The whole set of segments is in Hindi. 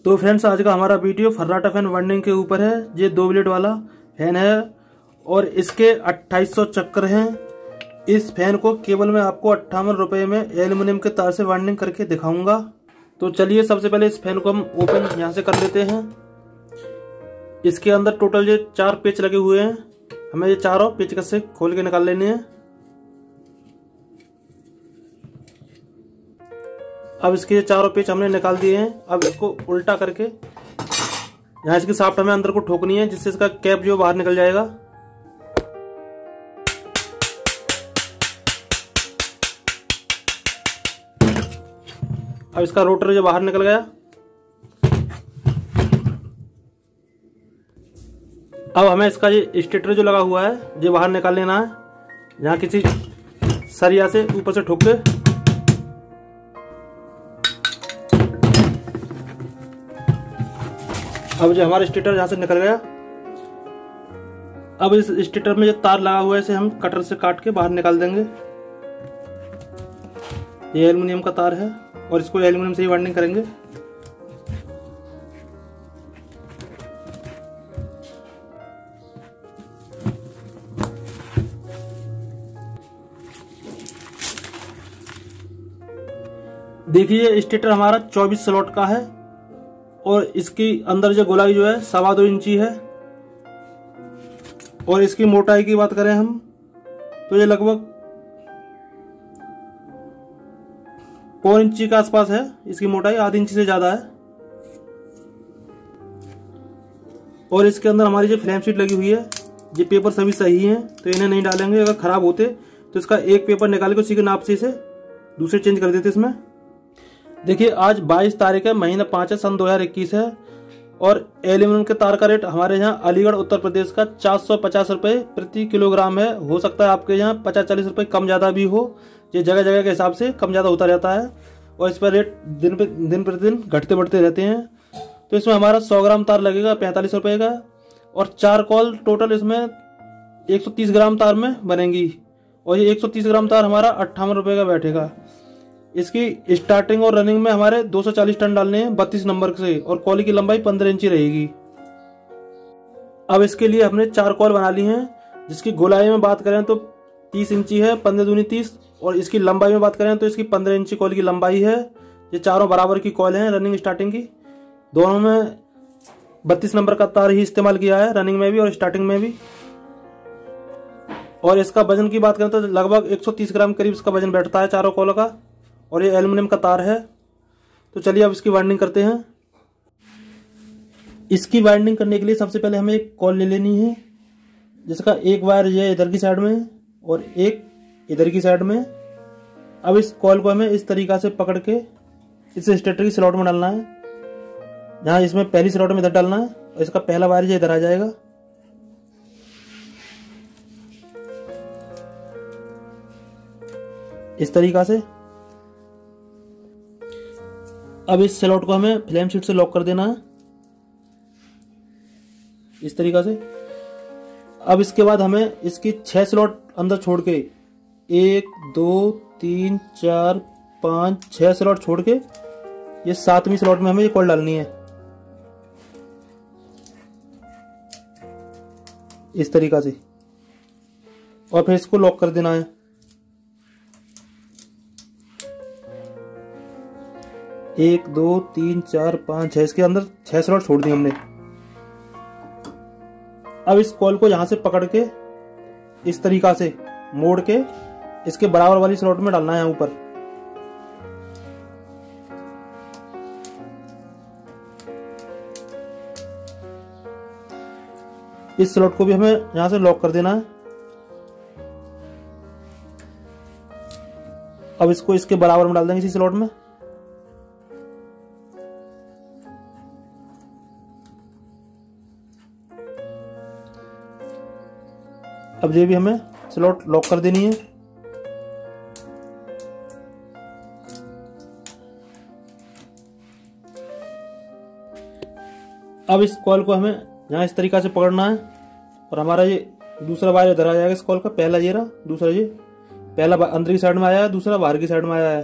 तो फ्रेंड्स, आज का हमारा वीडियो फर्राटा फैन वार्निंग के ऊपर है। ये 2 ब्लेड वाला फैन है और इसके 2800 चक्कर हैं। इस फैन को केवल मैं आपको 58 रुपए में एल्युमिनियम के तार से वार्निंग करके दिखाऊंगा। तो चलिए सबसे पहले इस फैन को हम ओपन यहाँ से कर लेते हैं। इसके अंदर टोटल ये 4 पेच लगे हुए हैं। हमें ये चारों पेचकस से खोल के निकाल लेने हैं। अब इसके चारों पेच हमने निकाल दिए हैं। अब इसको उल्टा करके यहाँ इसकी शाफ्ट हमें अंदर को ठोकनी है, जिससे इसका कैप जो बाहर निकल जाएगा। अब इसका रोटर जो बाहर निकल गया। अब हमें इसका ये स्टेटर जो लगा हुआ है ये बाहर निकाल लेना है। यहाँ किसी सरिया से ऊपर से ठोक के अब जो हमारा स्टेटर यहाँ से निकल गया। अब इस स्टेटर में जो तार लगा हुआ है इसे हम कटर से काट के बाहर निकाल देंगे। ये एल्युमिनियम का तार है और इसको एल्युमिनियम से ही वार्निंग करेंगे। देखिए स्टेटर हमारा 24 स्लॉट का है और इसकी अंदर जो गोलाई जो है 2.25 इंची है। और इसकी मोटाई की बात करें हम तो ये लगभग 4 इंची के आसपास है। इसकी मोटाई आधी इंची से ज्यादा है। और इसके अंदर हमारी जो फ्लेम शीट लगी हुई है, ये पेपर सभी सही हैं तो इन्हें नहीं डालेंगे। अगर खराब होते तो इसका एक पेपर निकाल के उसी के नाप से इसे दूसरे चेंज कर देते इसमें। देखिए आज 22 तारीख है, महीना 5 है, सन 2021 है। और एल्युमिनियम के तार का रेट हमारे यहाँ अलीगढ़ उत्तर प्रदेश का 450 रुपए प्रति किलोग्राम है। हो सकता है आपके यहाँ 50-40 रुपए कम ज्यादा भी हो। ये जगह जगह के हिसाब से कम ज्यादा होता रहता है और इस पर रेट दिन प्रतिदिन घटते बढ़ते रहते हैं। तो इसमें हमारा 100 ग्राम तार लगेगा 45 रुपए का और 4 कॉल टोटल इसमें 130 ग्राम तार में बनेंगी। और ये 130 ग्राम तार हमारा 58 रुपए का बैठेगा। इसकी स्टार्टिंग और रनिंग में हमारे 240 टन डालने हैं 32 नंबर से और कॉल की लंबाई 15 इंची रहेगी। अब इसके लिए हमने 4 कॉल बना ली हैं, जिसकी गोलाई में बात करें तो 30 इंची है, 15 दूनी 30। और इसकी लंबाई में बात करें तो इसकी 15 इंची कॉल की लंबाई है। ये चारों बराबर की कॉल हैं रनिंग स्टार्टिंग की। दोनों में 32 नंबर का तार ही इस्तेमाल किया है, रनिंग में भी और स्टार्टिंग में भी। और इसका वजन की बात करें तो लगभग 130 ग्राम करीब इसका वजन बैठता है चारों कॉलों का। और ये एल्युमिनियम का तार है। तो चलिए अब इसकी वाइंडिंग करते हैं। इसकी वाइंडिंग करने के लिए सबसे पहले हमें एक कॉल ले लेनी है, जिसका एक वायर ये इधर की साइड में और एक इधर की साइड में। अब इस कॉल को हमें इस तरीका से पकड़ के इस स्टेटर की स्लॉट में डालना है। जहाँ इसमें पहली स्लॉट में इधर डालना है और इसका पहला वायर ये इधर आ जाएगा। इस तरीका से अब इस स्लॉट को हमें फ्लेम शीट से लॉक कर देना है इस तरीका से। अब इसके बाद हमें इसकी 6 स्लॉट अंदर छोड़ के 1 2 3 4 5 6 स्लॉट छोड़ के ये 7वीं स्लॉट में हमें ये कॉल डालनी है इस तरीका से। और फिर इसको लॉक कर देना है। 1 2 3 4 5 6 इसके अंदर 6 स्लॉट छोड़ दिए हमने। अब इस कॉल को यहां से पकड़ के इस तरीका से मोड़ के इसके बराबर वाली स्लॉट में डालना है ऊपर। इस स्लॉट को भी हमें यहां से लॉक कर देना है। अब इसको इसके बराबर में डाल देंगे इसी स्लॉट में। अब ये भी हमें स्लॉट लॉक कर देनी है। अब इस कॉल को हमें यहाँ इस तरीका से पकड़ना है और हमारा ये दूसरा वायर इधर आ जाएगा इस कॉल का। पहला ये रहा, दूसरा ये, पहला अंदर की साइड में आया है, दूसरा बाहर की साइड में आया है।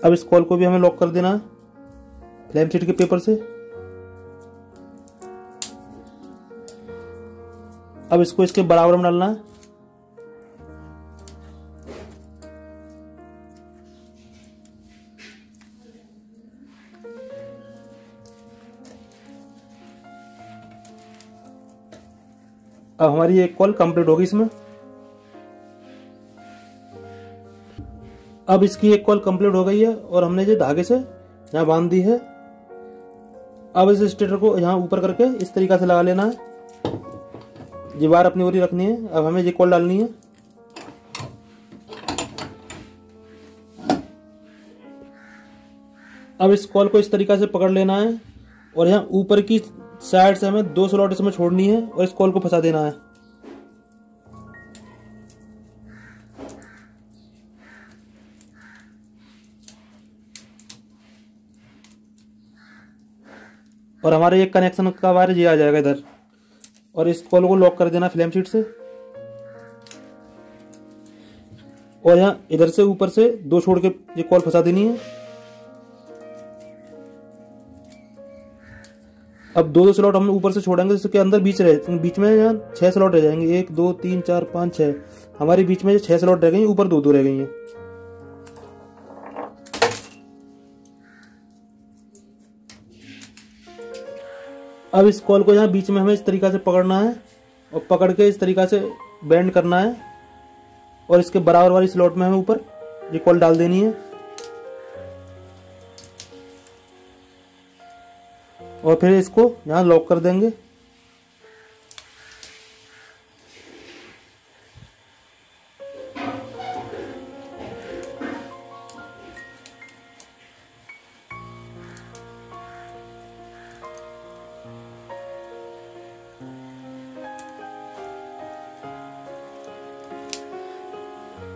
अब इस कॉल को भी हमें लॉक कर देना है फ्लैम शीट के पेपर से। अब इसको इसके बराबर में डालना है। अब हमारी एक कॉल कंप्लीट होगी इसमें। अब इसकी एक कॉल कंप्लीट हो गई है और हमने जो धागे से यहाँ बांध दी है। अब इस स्टेटर को यहाँ ऊपर करके इस तरीका से लगा लेना है। ये वायर अपनी ओर ही रखनी है। अब हमें ये कॉल डालनी है। अब इस कॉल को इस तरीका से पकड़ लेना है और यहाँ ऊपर की साइड से हमें 2 स्लॉट इसमें छोड़नी है और इस कॉल को फंसा देना है। और हमारे एक कनेक्शन का वायर ये आ जाएगा इधर। और इस कॉल को लॉक कर देना फ्लैम शीट से। और यहाँ इधर से ऊपर से 2 छोड़ के ये कॉल फंसा देनी है। अब 2 स्लॉट हम ऊपर से छोड़ेंगे जिसके अंदर बीच में यहाँ 6 स्लॉट रह जाएंगे। 1 2 3 4 5 6 हमारे बीच में 6 स्लॉट रह गई, ऊपर 2 रह गई हैं। अब इस कॉल को यहाँ बीच में हमें इस तरीका से पकड़ना है और पकड़ के इस तरीका से बेंड करना है और इसके बराबर वाली स्लॉट में हमें ऊपर ये कॉल डाल देनी है और फिर इसको यहाँ लॉक कर देंगे।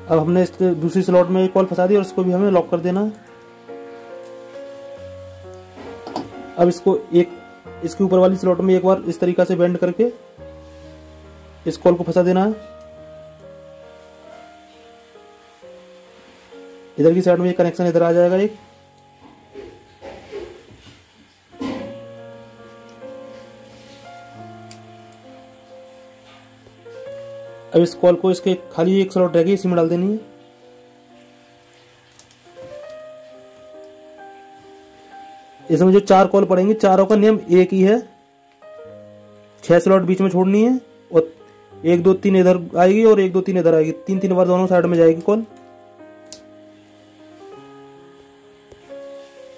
अब हमने इसके दूसरी स्लॉट में एक कॉल फंसा दी और इसको भी हमें लॉक कर देना है। अब इसको इसके ऊपर वाली स्लॉट में एक बार इस तरीका से बेंड करके इस कॉल को फंसा देना है। इधर की साइड में एक कनेक्शन इधर आ जाएगा एक। अब इस कॉल को इसके खाली एक स्लॉट रह गई, इसी में डाल देनी है। इसमें जो 4 कॉल पड़ेंगे, चारों का नियम एक ही है। 6 स्लॉट बीच में छोड़नी है और 1 2 3 इधर आएगी और 1 2 3 इधर आएगी। 3 बार दोनों साइड में जाएगी कॉल।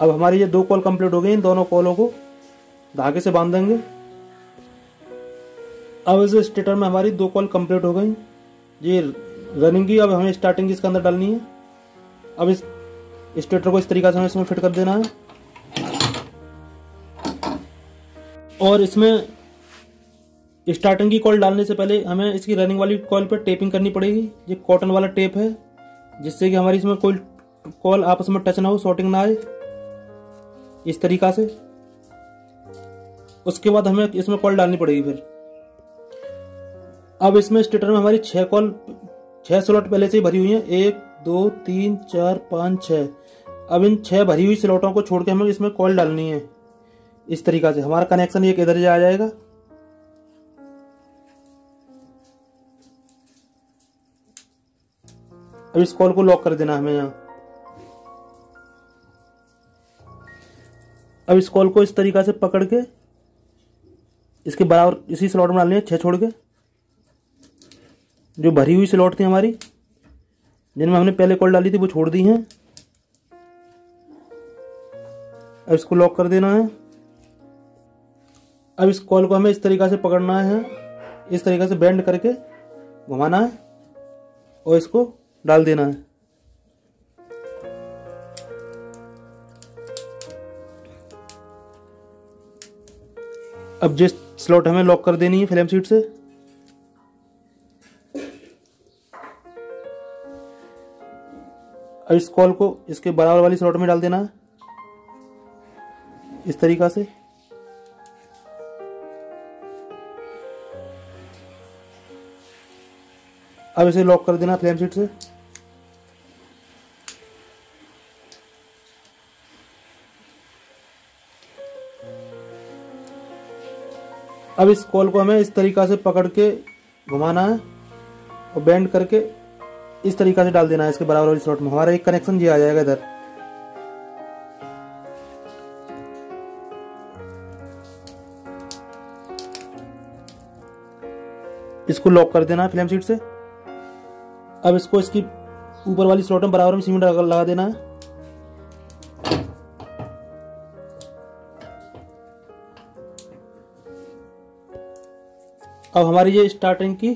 अब हमारी ये 2 कॉल कंप्लीट हो गई। इन दोनों कॉलों को धागे से बांध देंगे। अब इस स्टेटर में हमारी 2 कॉल कंप्लीट हो गई। ये रनिंग की। अब हमें स्टार्टिंग इसके अंदर डालनी है। अब इस स्टेटर को इस तरीके से हमें इसमें फिट कर देना है और इसमें स्टार्टिंग की कॉल डालने से पहले हमें इसकी रनिंग वाली कॉल पर टेपिंग करनी पड़ेगी। ये कॉटन वाला टेप है जिससे कि हमारी इसमें कोई कॉल आपस में टच ना हो, शॉर्टिंग ना आए, इस तरीका से। उसके बाद हमें इसमें कॉल डालनी पड़ेगी फिर। अब इसमें स्टेटर में हमारी 6 स्लॉट पहले से ही भरी हुई हैं। 1 2 3 4 5 6। अब इन 6 भरी हुई स्लॉटों को छोड़ के हमें इसमें कॉल डालनी है। इस तरीका से हमारा कनेक्शन एक इधर आ जाएगा। अब इस कॉल को लॉक कर देना हमें यहाँ। अब इस कॉल को इस तरीका से पकड़ के इसके बराबर इसी स्लॉट में डालनी है, 6 छोड़ के। जो भरी हुई स्लॉट थी हमारी, जिनमें हमने पहले कॉल डाली थी, वो छोड़ दी हैं। अब इसको लॉक कर देना है। अब इस कॉल को हमें इस तरीका से पकड़ना है, इस तरीका से बेंड करके घुमाना है और इसको डाल देना है। अब जिस स्लॉट हमें लॉक कर देनी है फ्लैम शीट से, अब इस कॉल को इसके बराबर वाली स्लॉट में डाल देना है इस तरीका से। अब इसे लॉक कर देना फ्लैम शीट से। अब इस कॉल को हमें इस तरीका से पकड़ के घुमाना है और बेंड करके इस तरीका से डाल देना है इसके बराबर वाली स्लॉट में। हमारा एक कनेक्शन ये आ जाएगा इधर। इसको लॉक कर देना है फ्लेम शीट से। अब इसको इसकी ऊपर वाली स्लॉट में बराबर में सीमेंट लगा देना है। अब हमारी ये स्टार्टिंग की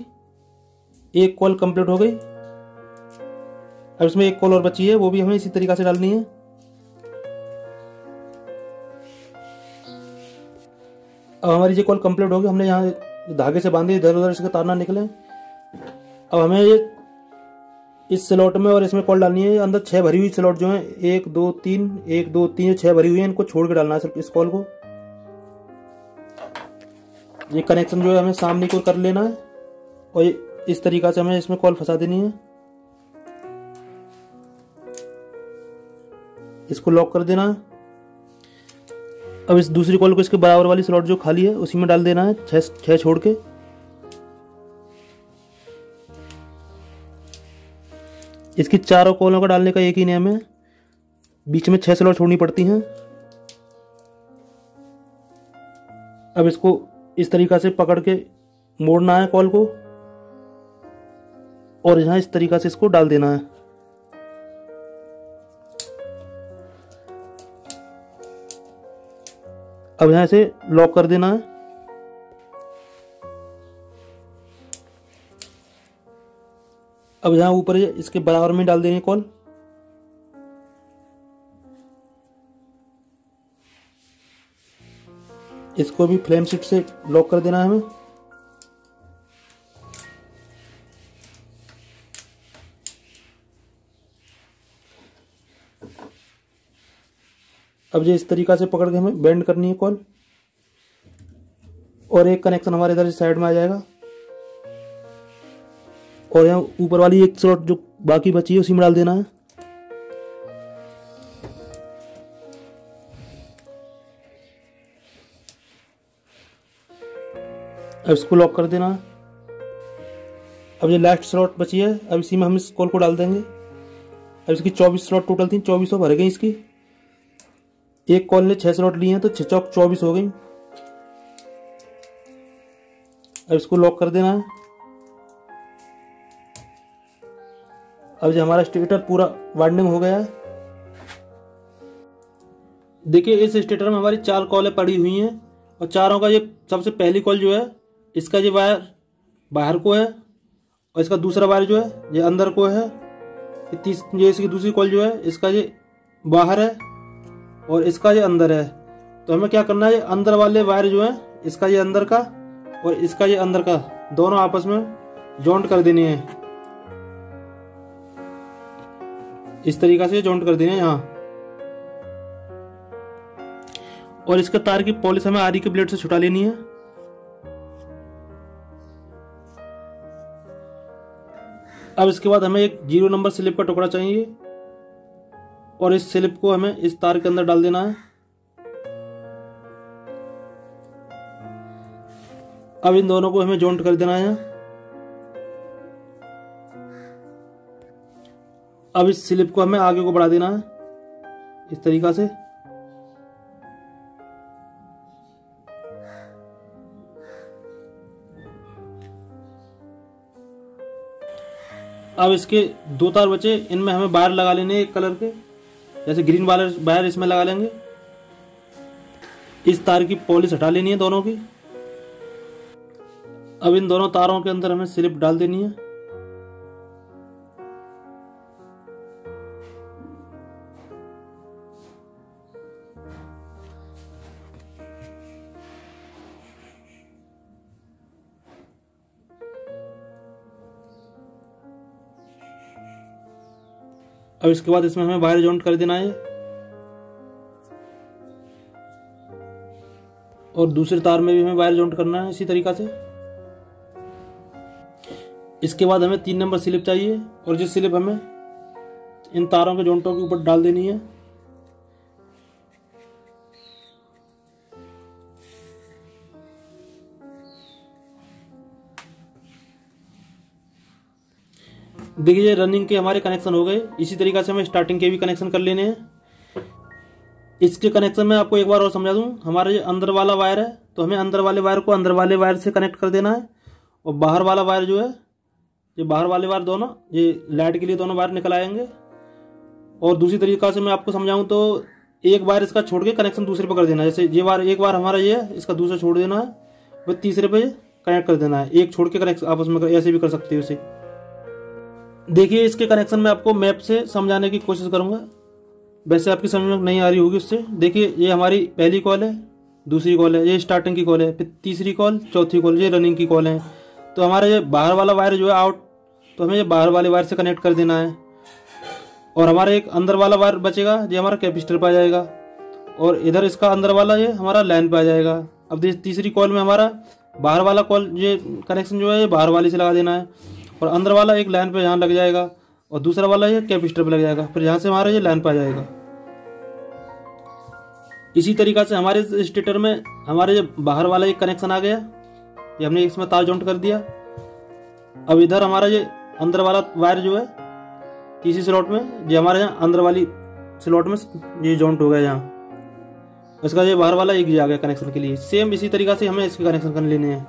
एक कॉल कंप्लीट हो गई। अब इसमें एक कॉल और बची है, वो भी हमें इसी तरीका से डालनी है। अब हमारी ये कॉल कंप्लीट हो गई। हमने यहाँ धागे से बांधी, इधर उधर इसके तार ना निकले। अब हमें ये इस स्लॉट में और इसमें कॉल डालनी है। अंदर 6 भरी हुई स्लॉट जो है 1 2 3 1 2 3 6 भरी हुई है, इनको छोड़ के डालना है सिर्फ इस कॉल को। ये कनेक्शन जो है हमें सामने को कर लेना है और इस तरीका से हमें इसमें कॉल फंसा देनी है। इसको लॉक कर देना है। अब इस दूसरी कॉल को इसके बराबर वाली स्लॉट जो खाली है उसी में डाल देना है, 6 छोड़ के। इसकी चारों कॉलों का डालने का एक ही नियम है, बीच में 6 स्लॉट छोड़नी पड़ती हैं। अब इसको इस तरीका से पकड़ के मोड़ना है कॉल को और यहां इस तरीका से इसको डाल देना है। अब यहां से लॉक कर देना है। अब यहां ऊपर इसके बराबर में डाल देंगे कॉल। इसको भी फ्लेम शीट से लॉक कर देना है हमें। अब ये इस तरीका से पकड़ के हमें बेंड करनी है कॉल और एक कनेक्शन हमारे इधर साइड में आ जाएगा और यहाँ ऊपर वाली एक स्लॉट जो बाकी बची है उसी में डाल देना है। अब इसको लॉक कर देना है। अब ये लास्ट स्लॉट बची है, अब इसी में हम इस कॉल को डाल देंगे। अब इसकी 24 स्लॉट टोटल थी, 24 भर गई इसकी। एक कॉल ने 6 स्लॉट लिए हैं तो 6 चौक 24 हो गई। अब इसको लॉक कर देना है। अब जो हमारा स्टेटर पूरा वाइंडिंग हो गया है। देखिए इस स्टेटर में हमारी 4 कॉलें पड़ी हुई हैं और चारों का ये सबसे पहली कॉल जो है इसका ये वायर बाहर को है और इसका दूसरा वायर जो है ये अंदर को है। ये इसकी दूसरी कॉल जो है इसका ये बाहर है और इसका ये अंदर है। तो हमें क्या करना है, ये अंदर वाले वायर जो है इसका ये अंदर का और इसका ये अंदर का दोनों आपस में जॉइंट कर देनी है। इस तरीका से जॉइंट कर देनी है यहाँ। और इसके तार की पॉलिश हमें आरी के ब्लेड से छुटा लेनी है। अब इसके बाद हमें एक 0 नंबर स्लिप का टुकड़ा चाहिए और इस स्लिप को हमें इस तार के अंदर डाल देना है। अब इन दोनों को हमें जॉइंट कर देना है। अब इस स्लिप को हमें आगे को बढ़ा देना है इस तरीका से। अब इसके 2 तार बचे, इनमें हमें वायर लगा लेने एक कलर के, जैसे ग्रीन वायर इसमें लगा लेंगे। इस तार की पॉलिश हटा लेनी है दोनों की। अब इन दोनों तारों के अंदर हमें स्लिप डाल देनी है। अब इसके बाद इसमें हमें वायर जॉइंट कर देना है और दूसरे तार में भी हमें वायर जॉइंट करना है इसी तरीका से। इसके बाद हमें 3 नंबर स्लिप चाहिए और जिस स्लिप हमें इन तारों के जॉइंटों के ऊपर डाल देनी है। देखिए ये रनिंग के हमारे कनेक्शन हो गए। इसी तरीके से हमें स्टार्टिंग के भी कनेक्शन कर लेने हैं। इसके कनेक्शन में आपको एक बार और समझा दूं, हमारा ये अंदर वाला वायर है तो हमें अंदर वाले वायर को अंदर वाले वायर से कनेक्ट कर देना है, और बाहर वाला वायर जो है, ये बाहर वाले वायर दोनों ये लाइट के लिए दोनों वायर निकल आएंगे। और दूसरी तरीका से मैं आपको समझाऊं तो एक वायर इसका छोड़ के कनेक्शन दूसरे पे कर देना है। जैसे ये वायर एक बार हमारा ये है, इसका दूसरा छोड़ देना है, फिर तीसरे पे कनेक्ट कर देना है। एक छोड़ के कनेक्शन आपस में ऐसे भी कर सकते हो इसे। देखिए इसके कनेक्शन में आपको मैप से समझाने की कोशिश करूंगा, वैसे आपकी समझ में नहीं आ रही होगी उससे। देखिए ये हमारी पहली कॉल है, दूसरी कॉल है, ये स्टार्टिंग की कॉल है, फिर तीसरी कॉल, चौथी कॉल, ये रनिंग की कॉल है। तो हमारा ये बाहर वाला वायर जो है आउट, तो हमें ये बाहर वाले वायर से कनेक्ट कर देना है। और हमारा एक अंदर वाला वायर बचेगा, ये हमारा कैपेसिटर पे आ जाएगा, और इधर इसका अंदर वाला ये हमारा लाइन पे आ जाएगा। अब तीसरी कॉल में हमारा बाहर वाला कॉल ये कनेक्शन जो है ये बाहर वाले से लगा देना है, और अंदर वाला एक लाइन पे यहाँ लग जाएगा, और दूसरा वाला ये कैपेसिटर पे लग जाएगा, फिर यहाँ से हमारा ये लाइन पे आ जाएगा। इसी तरीका से हमारे स्टेटर में हमारे ये बाहर वाला एक कनेक्शन आ गया, ये हमने इसमें तार जॉइंट कर दिया। अब इधर हमारा ये अंदर वाला वायर जो है तीसरी स्लॉट में, ये हमारे यहाँ अंदर वाली स्लॉट में ये जॉइंट हो गया यहाँ, इसका ये बाहर वाला एक ही आ गया कनेक्शन के लिए। सेम इसी तरीका से हमें इसके कनेक्शन कर लेने हैं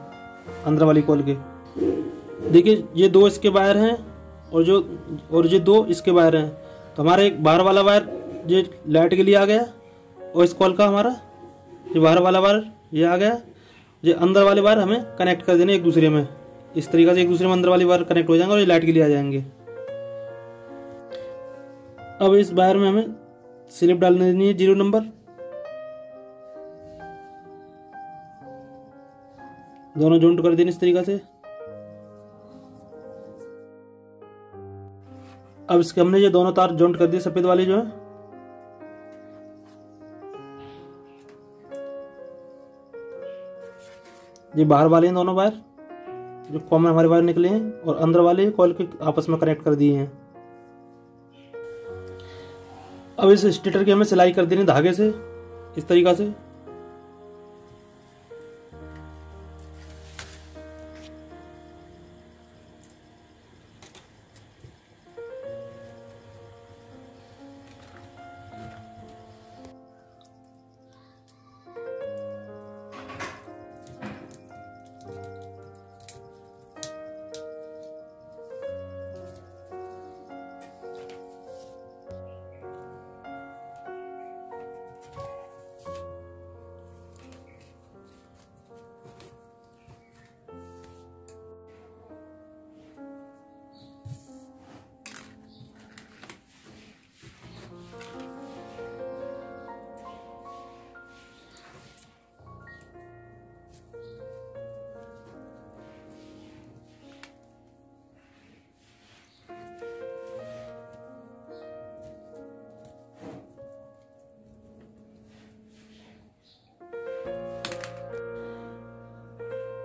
अंदर वाली कॉल के। देखिए ये दो इसके वायर हैं और ये दो इसके वायर हैं, तो हमारा एक बाहर वाला वायर ये लाइट के लिए आ गया, और इस कॉल का हमारा ये बाहर वाला वायर ये आ गया। ये अंदर वाले वायर हमें कनेक्ट कर देने एक दूसरे में, इस तरीके से एक दूसरे में अंदर वाले वायर कनेक्ट हो जाएंगे और ये लाइट के लिए आ जाएंगे। अब इस वायर में हमें स्लिप डाल देनी है 0 नंबर, दोनों जॉइंट कर देने इस तरीके से। अब इसके हमने ये दोनों तार जॉइंट कर दिए, सफेद वाली जो है। ये बाहर वाले हैं दोनों वायर जो कॉमन हमारे वायर निकले हैं, और अंदर वाले कॉइल के आपस में कनेक्ट कर दिए हैं। अब इस स्टेटर की हमें सिलाई कर देनी धागे से इस तरीका से।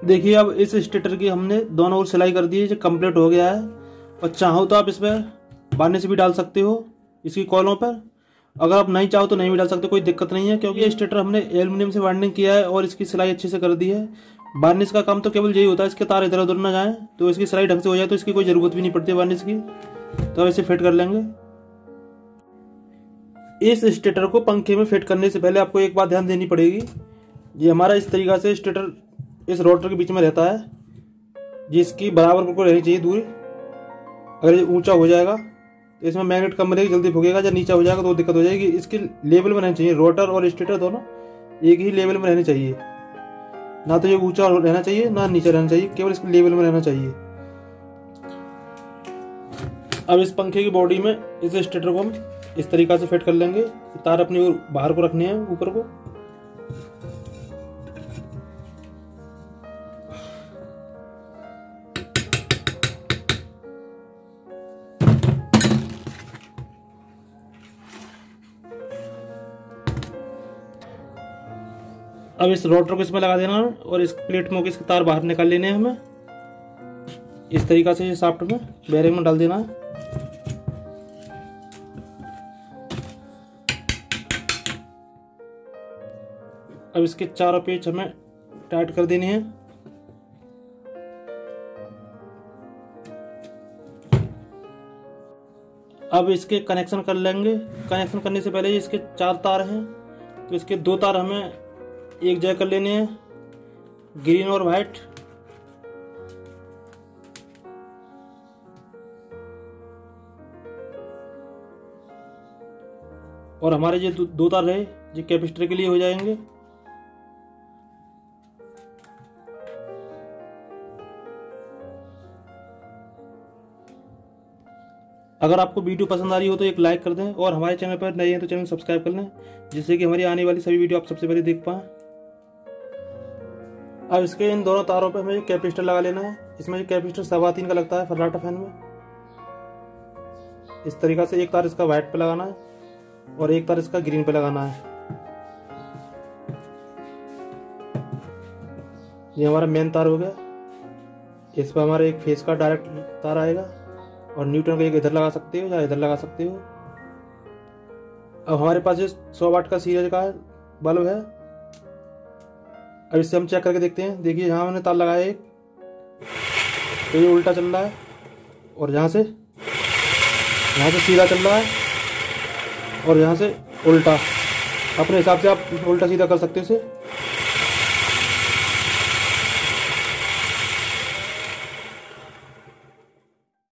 देखिए अब इस स्टेटर की हमने दोनों ओर सिलाई कर दी है, जो कंप्लीट हो गया है। और चाहो तो आप इसमें वार्निश भी डाल सकते हो इसकी कॉलों पर, अगर आप नहीं चाहो तो नहीं भी डाल सकते, कोई दिक्कत नहीं है, क्योंकि ये स्टेटर हमने एल्युमिनियम से वाइंडिंग किया है और इसकी सिलाई अच्छे से कर दी है। वार्निश का काम तो केवल यही होता है, इसके तार इधर उधर ना जाए, तो इसकी सिलाई ढंग से हो जाए तो इसकी कोई जरूरत भी नहीं पड़ती वार्निश की। तो अब इसे फिट कर लेंगे। इस स्टेटर को पंखे में फिट करने से पहले आपको एक बात ध्यान देनी पड़ेगी। ये हमारा इस तरीका से स्टेटर इस रोटर के बीच में रहता है, जिसकी बराबर बिल्कुल रहनी चाहिए दूरी। अगर ये ऊंचा हो जाएगा तो इसमें मैग्नेट कम रहेगी, जल्दी फूकेगा। जब नीचा हो जाएगा तो दिक्कत हो जाएगी। इसके लेवल में रहनी चाहिए, रोटर और स्टेटर दोनों एक ही लेवल में रहने चाहिए। ना तो ये ऊंचा रहना चाहिए ना नीचा रहना चाहिए, केवल इसके लेवल में रहना चाहिए। अब इस पंखे की बॉडी में इस स्टेटर को हम इस तरीका से फिट कर लेंगे। तार अपनी ओर बाहर को रखने हैं, ऊपर को। अब इस रोटर को इसमें लगा देना है और इस प्लेट में इसके तार बाहर निकाल लेने हैं हमें। इस तरीका से ये शाफ्ट में बेरिंग में डाल देना है। अब इसके चारों पेच हमें टाइट कर देने हैं। अब इसके कनेक्शन कर लेंगे। कनेक्शन करने से पहले इसके 4 तार हैं, तो इसके 2 तार हमें एक जगह कर लेने हैं, ग्रीन और वाइट। और हमारे ये 2 तार रहे जो कैपेसिटर के लिए हो जाएंगे। अगर आपको वीडियो पसंद आ रही हो तो एक लाइक कर दें, और हमारे चैनल पर नए हैं तो चैनल सब्सक्राइब कर लें, जिससे कि हमारी आने वाली सभी वीडियो आप सबसे पहले देख पाएं। अब इसके इन दोनों तारों पर हमें कैपेसिटर लगा लेना है। इसमें कैपेसिटर 3.25 का लगता है फर्राटा फैन में। इस तरीका से एक तार इसका वाइट पे लगाना है और एक तार इसका ग्रीन पे लगाना है। ये हमारा मेन तार हो गया। इस पर हमारा एक फेस का डायरेक्ट तार आएगा, और न्यूट्रन का एक इधर लगा सकते हो या इधर लगा सकते हो। अब हमारे पास ये 100 वाट का सीरीज का बल्ब है। अब इससे हम चेक करके देखते हैं। देखिए यहाँ हमने तार लगाया एक, तो ये उल्टा चल रहा है, और यहाँ से सीधा चल रहा है, और यहाँ से उल्टा। अपने हिसाब से आप उल्टा सीधा कर सकते हो इसे।